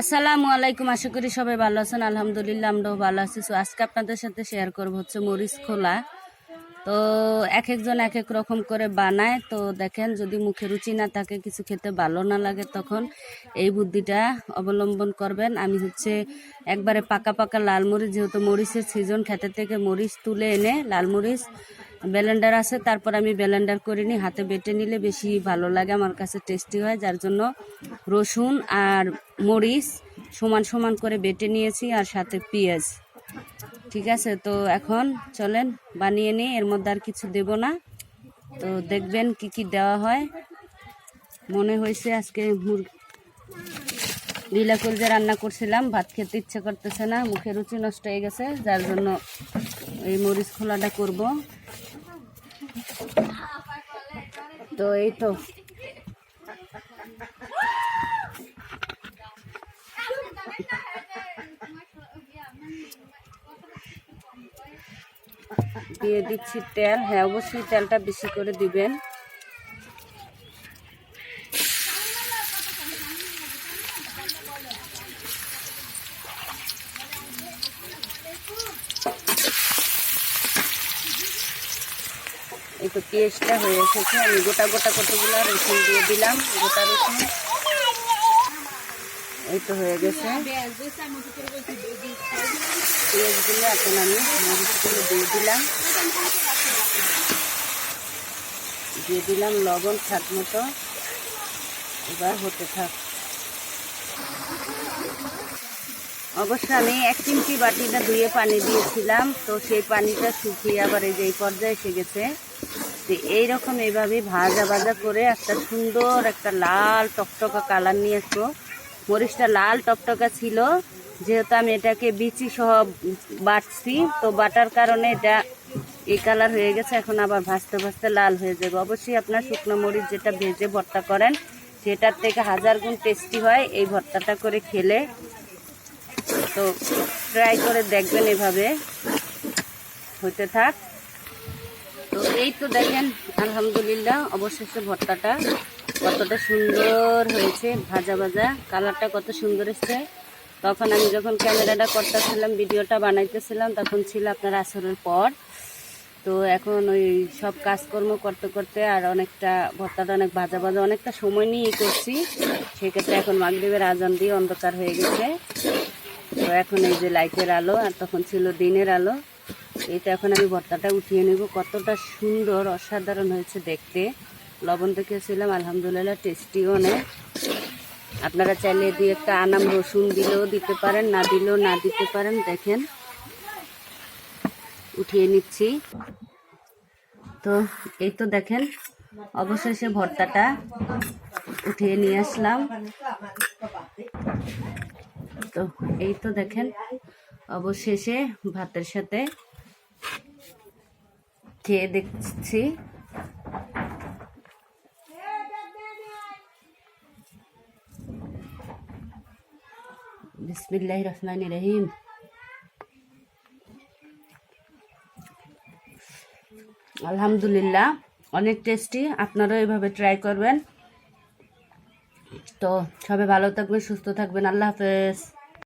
আসসালামু আলাইকুম। আশা করি সবাই ভালো আছেন। আলহামদুলিল্লাহ আমরাও ভালো আছি। সো আজকে আপনাদের সাথে শেয়ার করব হচ্ছে মরিচ খোলা। তো এক একজন এক এক রকম করে বানায়। তো দেখেন, যদি মুখে রুচি না থাকে, কিছু খেতে ভালো না লাগে, তখন এই বুদ্ধিটা অবলম্বন করবেন। আমি হচ্ছে একবারে পাকা পাকা লাল মরিচ, যেহেতু মরিচের সিজন, খেতে থেকে মরিচ তুলে এনে লাল মরিচ ব্লেন্ডার আছে, তারপর আমি ব্লেন্ডার করে নিই। হাতে বেটে নিলে বেশি ভালো লাগে, আমার কাছে টেস্টি হয়, যার জন্য রসুন আর মরিচ সমান সমান করে বেটে নিয়েছি, আর সাথে পেঁয়াজ। ঠিক আছে, তো এখন চলেন বানিয়ে নিই। এর মধ্যে আর কিছু দেব না, তো দেখবেন কি কি দেওয়া হয়। মনে হয়েছে আজকে লীলা কলজা রান্না করছিলাম, ভাত খেতে ইচ্ছা করতেছে না, মুখে রুচি নষ্ট হয়ে গেছে, যার জন্য এই মরিচ খোলাটা করব। তো এই তো দিয়ে দিচ্ছি তেল। হ্যাঁ, অবশ্যই তেলটা বেশি করে দিবেন। এই তো পেঁয়াজটা হয়ে এসেছে, আমি গোটা গোটা কতগুলো রসুন দিয়ে দিলাম, গোটা রসুন। এই তো হয়ে গেছে পেঁয়াজগুলো। এখন আমি মরিচগুলো দিয়ে দিলাম লবণ স্বাদ মতো। এবার হতে থাক। অবশ্য আমি 1 চিমটি বাটিটা ধুয়ে পানি দিয়েছিলাম, তো সেই পানিটা শুকিয়ে আবার এই যে এই পর্যায়ে এসে গেছে। তো এইরকম এইভাবে ভাজা ভাজা করে একটা সুন্দর একটা লাল টকটকা কালার নিয়ে আসবো। মরিচটা লাল টকটকা ছিল, যেহেতু আমি এটাকে বিচি সহ বাটছি, তো বাটার কারণে এটা এই কালার হয়ে গেছে। এখন আবার ভাজতে ভাজতে লাল হয়ে যাবে। অবশ্যই আপনার শুকনো মরিচ যেটা ভেজে ভর্তা করেন, সেটার থেকে 1000 গুণ টেস্টি হয় এই ভর্তাটা করে খেলে। তো ট্রাই করে দেখবেন, এভাবে হতে থাক। তো এই তো দেখেন, আলহামদুলিল্লাহ অবশেষে ভর্তাটা কতটা সুন্দর হয়েছে, ভাজা ভাজা কালারটা কত সুন্দর এসছে। তখন আমি যখন ক্যামেরাটা করতেছিলাম, ভিডিওটা বানাইতেছিলাম, তখন ছিল আপনার আসরের পর। তো এখন ওই সব কাজকর্ম করতে করতে আর অনেকটা ভর্তাটা অনেক ভাজা ভাজা অনেকটা সময় নিয়েই করছি, সেক্ষেত্রে এখন মাগরিবের আজান দিয়ে অন্ধকার হয়ে গেছে। তো এখন এই যে লাইটের আলো, আর তখন ছিল দিনের আলো। এইটা এখন আমি ভর্তাটা উঠিয়ে নেব। কতটা সুন্দর অসাধারণ হয়েছে দেখতে। লবণ দেখেছিলাম, আলহামদুলিল্লাহ টেস্টিও অনেক। আপনারা চাইলে দিয়ে একটা আনাম রসুন দিলেও দিতে পারেন, না দিলেও না দিতে পারেন। দেখেন, উঠিয়ে নিচ্ছি। তো এই তো দেখেন, অবশেষে ভর্তাটা উঠিয়ে নিয়ে আসলাম। তো এই তো দেখেন, অবশেষে ভাতের সাথে খেয়ে দেখছি। বিসমিল্লাহির রহমানির রহিম। আলহামদুলিল্লাহ অনেক টেস্টি, আপনারাও এভাবে ট্রাই করবেন। তো সবাই ভালো থাকবেন, সুস্থ থাকবেন। আল্লাহ হাফেজ।